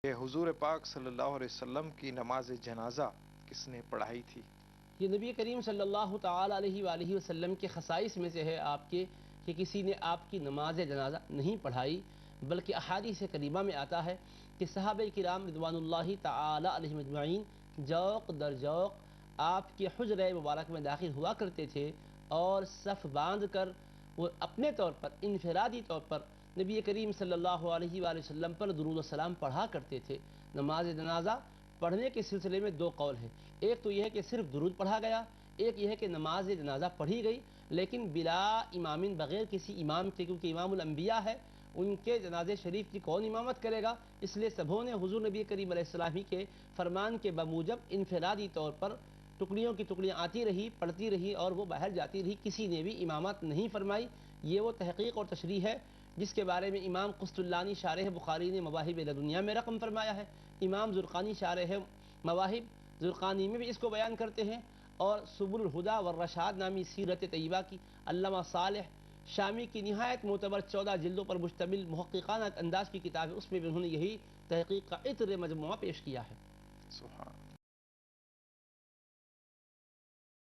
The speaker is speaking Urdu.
کہ حضور پاک صلی اللہ علیہ وسلم کی نماز جنازہ کس نے پڑھائی تھی؟ یہ نبی کریم صلی اللہ تعالی علیہ وآلہ وسلم کے خصائص میں سے ہے آپ کے کہ کسی نے آپ کی نماز جنازہ نہیں پڑھائی، بلکہ احادیث کریمہ میں آتا ہے کہ صحابہ کرام رضوان اللہ تعالی علیہم اجمعین جوق در جوق آپ کے حجرہ مبارک میں داخل ہوا کرتے تھے اور صف باندھ کر وہ اپنے طور پر انفرادی طور پر نبی کریم صلی اللہ علیہ وآلہ وسلم پر درود و سلام پڑھا کرتے تھے۔ نماز جنازہ پڑھنے کے سلسلے میں دو قول ہیں، ایک تو یہ ہے کہ صرف درود پڑھا گیا، ایک یہ ہے کہ نماز جنازہ پڑھی گئی لیکن بلا امامن، بغیر کسی امام کے، کیونکہ امام الانبیاء ہے، ان کے جنازے شریف کی کون امامت کرے گا؟ اس لیے سبھوں نے حضور نبی کریم علیہ السلام ہی کے فرمان کے بموجب انفرادی طور پر ٹکڑیوں کی ٹکڑیاں آتی رہی، پڑھتی رہی اور وہ باہر جاتی رہی، کسی نے بھی امامت نہیں فرمائی۔ یہ وہ تحقیق اور تشریح ہے جس کے بارے میں امام قسطلانی شارح بخاری نے مواہب لدنیہ میں رقم فرمایا ہے، امام زرقانی شارح مواہب زرقانی میں بھی اس کو بیان کرتے ہیں، اور سبل الہدی والرشاد نامی سیرت طیبہ کی علامہ صالح شامی کی نہایت معتبر 14 جلدوں پر مشتمل محققانہ انداز کی کتاب ہے، اس میں بھی انہوں نے یہی تحقیق کا عطر مجموعہ پیش کیا ہے۔ سبحان